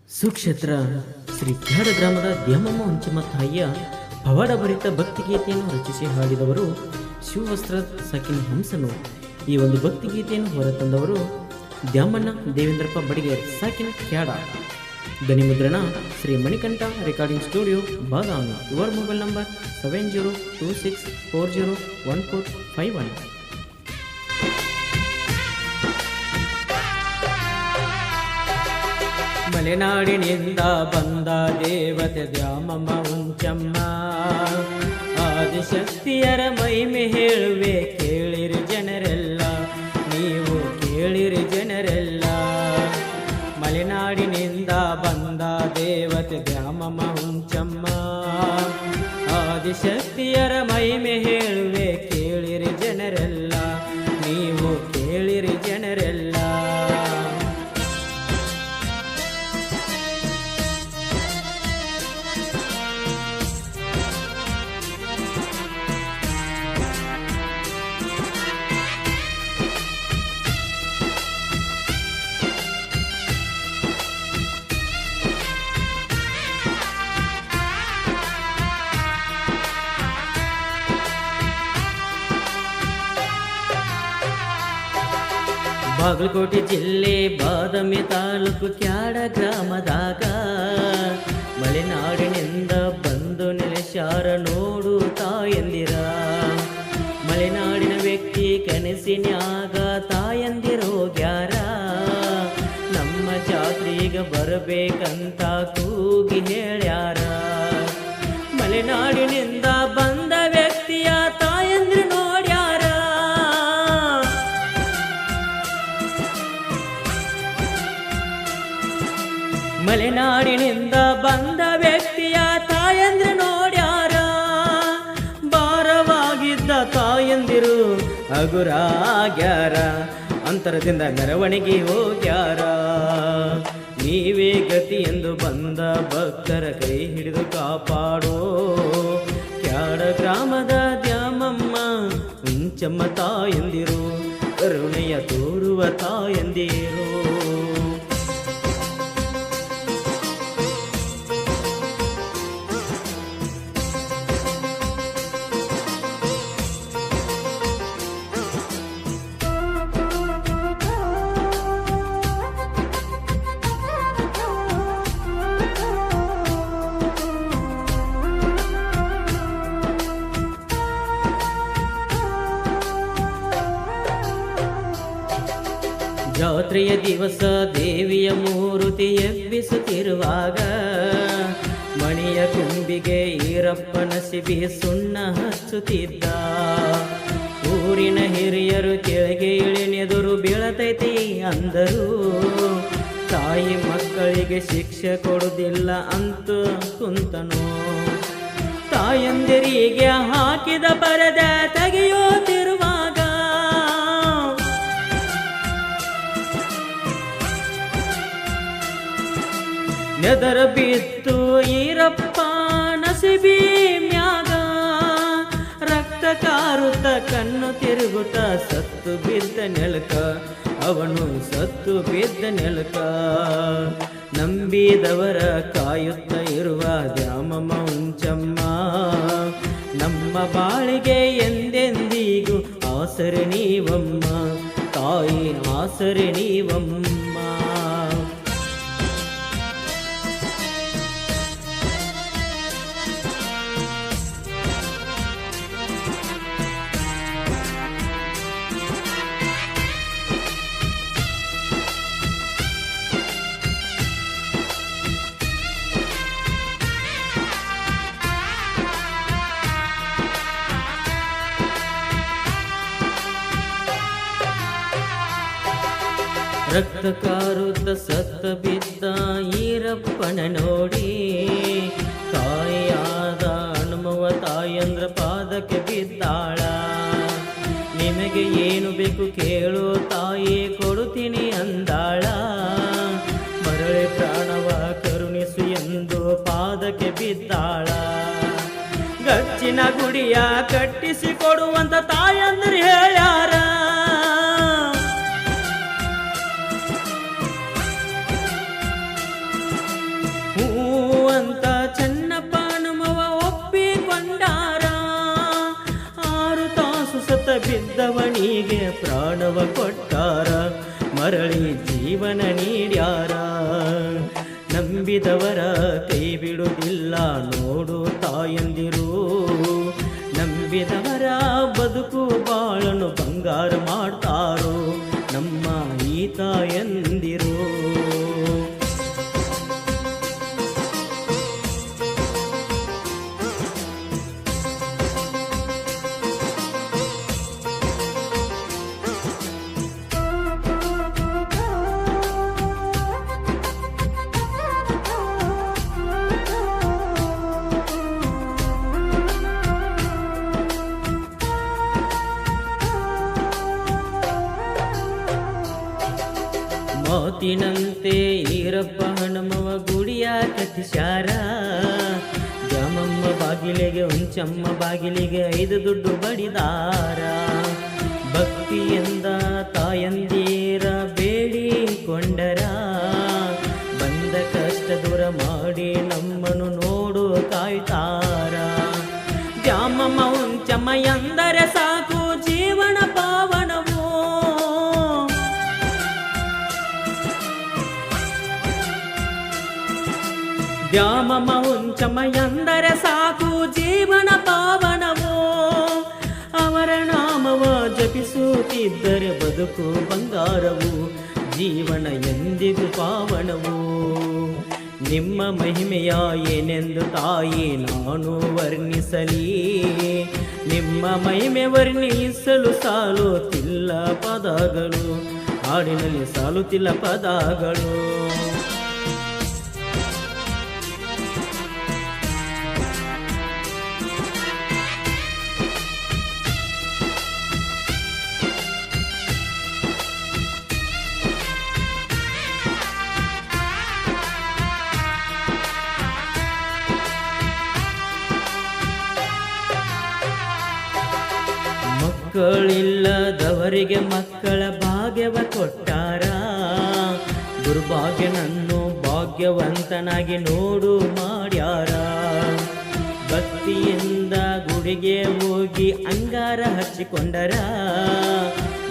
ಸುಕ್ಷೇತ್ರ ಶ್ರೀ ಕ್ಯಾಡ ಗ್ರಾಮದ ದ್ಯಾಮಮ್ಮ ಹುಂಚಮ್ಮ ತಾಯಿಯ ಪವಾಡಭರಿತ ಭಕ್ತಿಗೀತೆಯನ್ನು ರಚಿಸಿ ಹಾಡಿದವರು ಶಿವವಸ್ತ್ರ ಸಾಕಿನ ಹಂಸನು. ಈ ಒಂದು ಭಕ್ತಿಗೀತೆಯನ್ನು ಹೊರತಂದವರು ದ್ಯಾಮಣ್ಣ ದೇವೇಂದ್ರಪ್ಪ ಬಡಿಗೇರ್ ಸಾಕಿನ ಕ್ಯಾಡ. ಧ್ವನಿ ಮುದ್ರಣ Shri Manikantha recording studio Badami. Your mobile number 7026401451. ಮಲೆನಾಡಿನಿಂದ ಬಂದ ದೇವತೆ ದ್ಯಾಮಮ್ಮ ಹುಂಚಮ್ಮ, ಆದಿಶಕ್ತಿಯರ ಮಹಿಮೆ ಹೇಳುವೆ ಕೇಳಿರಿ ಜನರೆಲ್ಲ, ನೀವು ಕೇಳಿರಿ ಜನರೆಲ್ಲ. ಮಲೆನಾಡಿನಿಂದ ಬಂದ ದೇವತೆ ದ್ಯಾಮಮ್ಮ ಹುಂಚಮ್ಮ, ಆದಿಶಕ್ತಿಯರ ಮಹಿಮೆ ಹೇಳುವೆ ಕೇಳಿರಿ ಜನರೆಲ್ಲ, ನೀವು ಕೇಳಿರಿ ಜನರೆಲ್ಲ. ಬಾಗಲಕೋಟೆ ಜಿಲ್ಲೆ ಬಾದಾಮಿ ತಾಲೂಕು ಕ್ಯಾಡ ಗ್ರಾಮದಾಗ ಮಲೆನಾಡಿನಿಂದ ಬಂದು ನೆಲೆಸಾರ ನೋಡು ತಾಯಂದಿರ. ಮಲೆನಾಡಿನ ವ್ಯಕ್ತಿ ಕನಸಿನ್ಯಾಗ ತಾಯಂದಿರೋಗ್ಯಾರ, ನಮ್ಮ ಜಾತ್ರೆಗೆ ಬರಬೇಕಂತ ಕೂಗಿ ಹೇಳ್ಯಾರ. ಮಲೆನಾಡಿನಿಂದ ಬಂದ ವ್ಯಕ್ತಿಯ ತಾಯಂದಿರು ನೋಡ್ಯಾರ, ಮಲೆನಾಡಿನಿಂದ ಬಂದ ವ್ಯಕ್ತಿಯ ತಾಯಂದಿರು ನೋಡ್ಯಾರ. ಭಾರವಾಗಿದ್ದ ತಾಯಂದಿರು ಹಗುರಾಗ್ಯಾರ, ಅಂತರದಿಂದ ಮೆರವಣಿಗೆ ಹೋಗ್ಯಾರ. ನೀವೇ ಗತಿ ಎಂದು ಬಂದ ಭಕ್ತರ ಕೈ ಹಿಡಿದು ಕಾಪಾಡೋ ಕ್ಯಾಡ ಗ್ರಾಮದ ದ್ಯಾಮಮ್ಮ ಹುಂಚಮ್ಮ ತಾಯಂದಿರು, ಕರುಣೆಯ ತೋರುವ ತಾಯಂದಿರು. ಜಾತ್ರೆಯ ದಿವಸ ದೇವಿಯ ಮೂರುತಿ ಎಬ್ಬಿಸುತ್ತಿರುವಾಗ ಮಣಿಯ ಕುಂಬಿಗೆ ಈರಪ್ಪನ ಸಿಬಿ ಸುಣ್ಣ ಹಚ್ಚುತ್ತಿದ್ದ. ಊರಿನ ಹಿರಿಯರು ಕೆಳಗೆ ಇಳಿನೆದುರು ಬೀಳತೈತಿ ಅಂದರು, ತಾಯಿ ಮಕ್ಕಳಿಗೆ ಶಿಕ್ಷೆ ಕೊಡುವುದಿಲ್ಲ ಅಂತ ಕುಂತನು. ತಾಯಂದಿರಿಗೆ ಹಾಕಿದ ಪರದ ತೆಗೆಯುತ್ತಿರುವಾಗ ನೆದರ ಬಿತ್ತು ಈರಪ್ಪ ನಸಿಬಿ ಮ್ಯಾಗ, ರಕ್ತ ಕಾರುತ್ತ ಕಣ್ಣು ತಿರುಗುತ್ತ ಸತ್ತು ಬಿದ್ದ ನೆಲಕ, ಅವನು ಸತ್ತು ಬಿದ್ದ ನೆಲಕ. ನಂಬಿದವರ ಕಾಯುತ್ತ ಇರುವ ದ್ಯಾಮಮ್ಮ ಹುಂಚಮ್ಮ, ನಮ್ಮ ಬಾಳಿಗೆ ಎಂದೆಂದಿಗೂ ಆಸರೆ ನೀವಮ್ಮ, ತಾಯಿ ಆಸರೆ ನೀವಮ್ಮ. ರಕ್ತ ಕಾರುತ್ತ ಸತ್ತ ಬಿದ್ದ ಈರಪ್ಪನ ನೋಡಿ, ತಾಯಿಯಾದ ಹನುಮವ ತಾಯಂದ್ರ ಪಾದಕ್ಕೆ ಬಿದ್ದಾಳ. ನಿಮಗೆ ಏನು ಬೇಕು ಕೇಳು ತಾಯಿ ಕೊಡುತ್ತೀನಿ ಅಂದಾಳ. ಮರಳಿ ಪ್ರಾಣವ ಕರುಣಿಸು ಎಂದು ಪಾದಕ್ಕೆ ಬಿದ್ದಾಳ. ಗಚ್ಚಿನ ಗುಡಿಯ ಕಟ್ಟಿಸಿ ಕೊಡುವಂತ ತಾಯಂದ್ರು ಹೇಳ್ಯಾರ. ಹೂ ಅಂತ ಚೆನ್ನಪ್ಪ ನಮ್ಮವ ಒಪ್ಪಿಕೊಂಡಾರ. 6 ತಾಸು ಸತ ಬಿದ್ದವನಿಗೆ ಪ್ರಾಣವ ಕೊಟ್ಟಾರ, ಮರಳಿ ಜೀವನ ನೀಡ್ಯಾರ. ನಂಬಿದವರ ಕೈ ಬಿಡುವುದಿಲ್ಲ ನೋಡು ತಾಯಂದಿರು, ನಂಬಿದವರ ಬದುಕು ಬಾಳನು ಬಂಗಾರ ಮಾಡ್ತಾರೋ ನಮ್ಮ ಈ ತಾಯಂದಿರು. ಮಾತಿನಂತೆ ಈರಪ್ಪ ಹನುಮವ ಗುಡಿಯ ಕಟ್ಟಿಸ್ಯಾರ. ದ್ಯಾಮಮ್ಮ ಬಾಗಿಲಿಗೆ ಹುಂಚಮ್ಮ ಬಾಗಿಲಿಗೆ 5 ದುಡ್ಡು ಬಡಿದಾರ. ಭಕ್ತಿಯಿಂದ ತಾಯಂದೀರ ಬೇಡಿಕೊಂಡರ, ಬಂದ ಕಷ್ಟ ದೂರ ಮಾಡಿ ನಮ್ಮನ್ನು ನೋಡು ಕಾಯ್ತಾರ. ದ್ಯಾಮಮ್ಮ ಹುಂಚಮ್ಮ ಎಂದರೆ ಸಾಕು ಜೀವನ ಪಾವನವು. ದ್ಯಾಮಮ್ಮ ಹುಂಚಮ್ಮ ಎಂದರೆ ಸಾಕು ಜೀವನ ಪಾವನವೋ. ಅವರ ನಾಮವ ಜಪಿಸುತ್ತಿದ್ದರೆ ಬದುಕು ಬಂಗಾರವು, ಜೀವನ ಎಂದಿಗೂ ಪಾವನವು. ನಿಮ್ಮ ಮಹಿಮೆಯ ಏನೆಂದು ತಾಯಿ ನಾನು ವರ್ಣಿಸಲಿ, ನಿಮ್ಮ ಮಹಿಮೆ ವರ್ಣಿಸಲು ಸಾಲುತ್ತಿಲ್ಲ ಪದಗಳು, ಹಾಡಿನಲ್ಲಿ ಸಾಲುತ್ತಿಲ್ಲ ಪದಗಳು. ಮಕ್ಕಳಿಲ್ಲದವರಿಗೆ ಮಕ್ಕಳ ಭಾಗ್ಯವ ಕೊಟ್ಟಾರ. ದುರ್ಭಾಗ್ಯನನ್ನು ಭಾಗ್ಯವಂತನಾಗಿ ನೋಡು ಮಾಡ್ಯಾರ. ಭಕ್ತಿಯಿಂದ ಗುಡಿಗೆ ಹೋಗಿ ಅಂಗಾರ ಹಚ್ಚಿಕೊಂಡರ,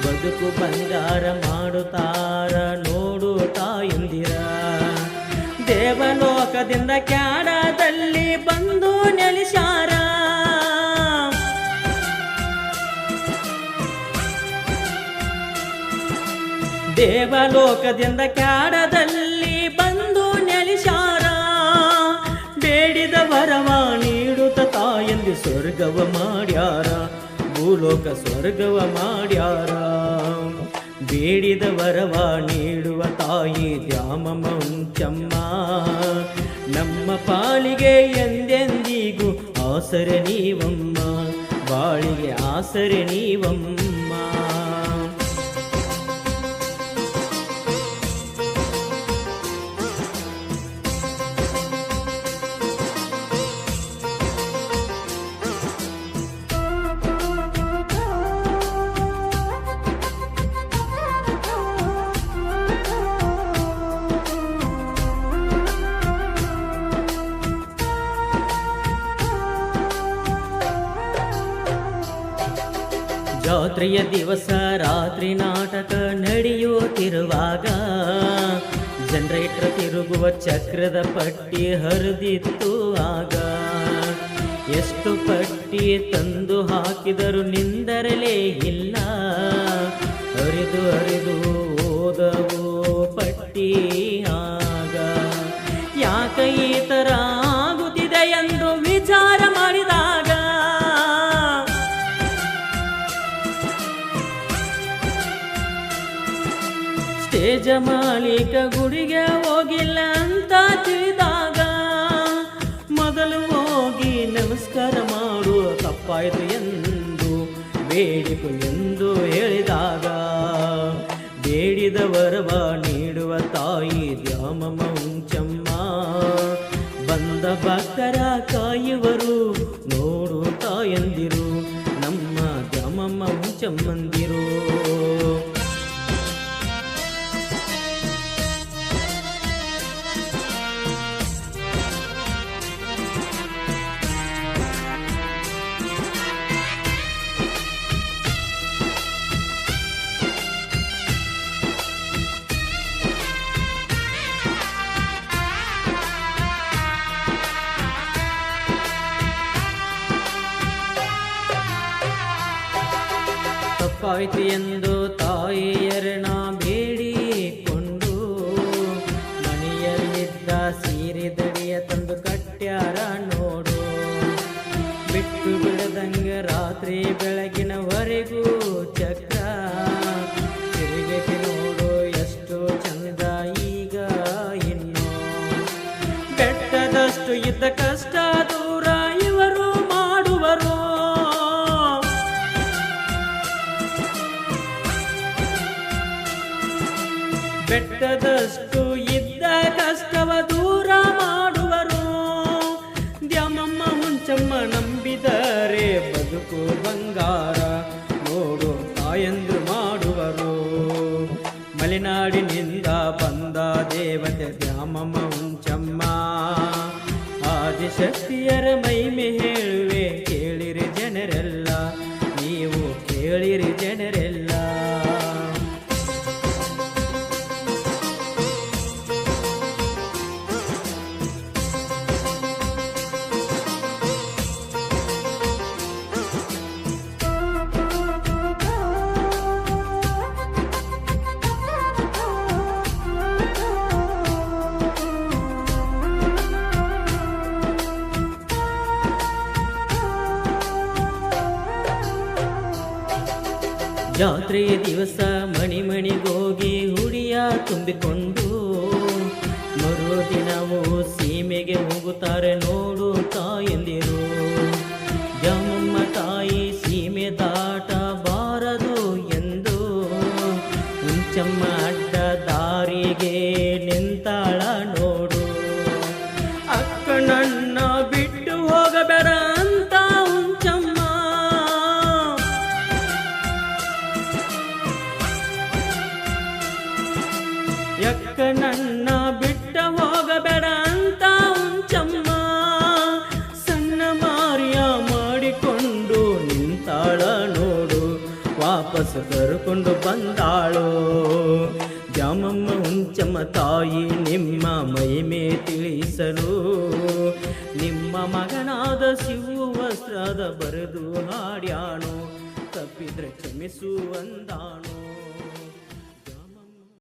ಬದುಕು ಬಂಗಾರ ಮಾಡುತ್ತಾರ ನೋಡು ತಾಯಂದಿರ. ದೇವಲೋಕದಿಂದ ಕ್ಯಾಡದಲ್ಲಿ ಬಂದು ನೆಲೆಸಾರ. ದೇವಲೋಕದಿಂದ ಕ್ಯಾಡದಲ್ಲಿ ಬಂದು ನೆಲೆಸಾರ. ಬೇಡಿದ ವರವ ನೀಡುತ್ತ ತಾಯಂದಿ ಸ್ವರ್ಗವ ಮಾಡ್ಯಾರ, ಭೂಲೋಕ ಸ್ವರ್ಗವ ಮಾಡ್ಯಾರ. ಬೇಡಿದ ವರವ ನೀಡುವ ತಾಯಿ ದ್ಯಾಮಮ್ಮ ಹುಂಚಮ್ಮ, ನಮ್ಮ ಪಾಲಿಗೆ ಎಂದೆಂದಿಗೂ ಆಸರೆ ನೀವಮ್ಮ, ಬಾಳಿಗೆ ಆಸರೆ ನೀವಮ್ಮ. ಜಾತ್ರೆಯ ದಿವಸ ರಾತ್ರಿ ನಾಟಕ ನಡೆಯುತ್ತಿರುವಾಗ, ಜನರೇಟರ್ ತಿರುಗುವ ಚಕ್ರದ ಪಟ್ಟಿ ಹರಿದಿತ್ತು ಆಗ. ಎಷ್ಟು ಪಟ್ಟಿ ತಂದು ಹಾಕಿದರೂ ನಿಂದರಲೇ ಇಲ್ಲ, ಹರಿದು ಹರಿದು ಓದವು ಪಟ್ಟಿ ಆಗ. ಯಾಕ ಈ ಥರ ಆಗುತ್ತಿದೆ ಎಂದು ವಿಚಾರ ಮಾಡಿದಾಗ, ಸ್ಟೇಜ ಮಾಲೀಕ ಗುಡಿಗೆ ಹೋಗಿಲ್ಲ ಅಂತ ತಿಳಿದಾಗ, ಮೊದಲು ಹೋಗಿ ನಮಸ್ಕಾರ ಮಾಡುವ ತಪ್ಪಾಯಿತು ಎಂದು ಬೇಡಿಕು ಎಂದು ಹೇಳಿದಾಗ, ಬೇಡಿದ ವರವ ನೀಡುವ ತಾಯಿ ದ್ಯಾಮಮ್ಮ ಹುಂಚಮ್ಮ, ಬಂದ ಭಕ್ತರ ಕಾಯುವರು ನೋಡು ತಾಯಂದಿರು, ನಮ್ಮ ದ್ಯಾಮಮ್ಮ ಹುಂಚಮ್ಮಂದಿರು. ತಪ್ಪಾಯ್ತು ಎಂದು ತಾಯಿಯರನ ಬೇಡಿಕೊಂಡು ಮನೆಯಲ್ಲಿದ್ದ ಸೀರೆ ದಡಿಯ ತಂದು ಕಟ್ಟ್ಯಾರ ನೋಡು. ಬಿಟ್ಟು ಬಿಡದಂಗ ರಾತ್ರಿ ಬೆಳಗಿನವರೆಗೂ ಚಕ್ರ ತಿರುಗಕ್ಕೆ ನೋಡು ಎಷ್ಟು ಚಂದ ಈಗ ಇನ್ನು. ಬೆಟ್ಟದಷ್ಟು ಇದ್ದ ಕಷ್ಟ ದೂರ ಇವರು ಮಾಡುವರು. ಬೆಟ್ಟದಷ್ಟು ಇದ್ದ ಕಷ್ಟವ ದೂರ ಮಾಡುವರು. ದ್ಯಾಮಮ್ಮ ಹುಂಚಮ್ಮ ನಂಬಿದರೆ ಬದುಕು ಬಂಗಾರ ನೋಡು ತಾಯಂದ್ರು ಮಾಡುವರು. ಮಲೆನಾಡಿನಿಂದ ಬಂದ ದೇವತೆ ದ್ಯಾಮಮ್ಮ ಹುಂಚಮ್ಮ. ಆದಿಶಕ್ತಿಯರ ಮಹಿಮೆ ಹೇಳುವೆ ಕೇಳಿರಿ ಜನರೆಲ್ಲ, ನೀವು ಕೇಳಿರಿ ಜನರೆಲ್ಲ. ಜಾತ್ರೆಯ ದಿವಸ ಮಣಿ ಮಣಿಗೋಗಿ ಹುಡಿಯ ತುಂಬಿಕೊಂಡು ಮರುದಿನವೂ ಸೀಮೆಗೆ ಹೋಗುತ್ತಾರೆ ನೋಡು ತಾಯಂದಿರು. ದ್ಯಾಮಮ್ಮ ತಾಯಿ ಸೀಮೆ ದಾಟಬಾರದು ಎಂದು ಹುಂಚಮ್ಮ ಅಡ್ಡ ದಾರಿಗೆ ನಿಂತಾಳ ನೋಡು. ಅಕ್ಕ ನನ್ನ ಬಿಟ್ಟು ಹೋಗಬೇಡ ಅಂತ ಹುಂಚಮ್ಮ. ಯಕ್ಕ ನನ್ನ ಬಿಟ್ಟ ಹೋಗಬೇಡ ಅಂತ ಹುಂಚಮ್ಮ. ಸಣ್ಣ ಮಾರಿಯ ಮಾಡಿಕೊಂಡು ನಿಂತಾಳ ನೋಡು, ವಾಪಸ್ ಕರ್ಕೊಂಡು ಬಂದಾಳು. ದ್ಯಾಮಮ್ಮ ಹುಂಚಮ್ಮ ತಾಯಿ ನಿಮ್ಮ ಮಹಿಮೆ ತಿಳಿಸಲು ನಿಮ್ಮ ಮಗನಾದ ಶಿವವಸ್ತ್ರದ ಬರೆದು ಹಾಡ್ಯಾನು, ತಪ್ಪಿದ್ರೆ ಕ್ಷಮಿಸು ಅಂದಾನು.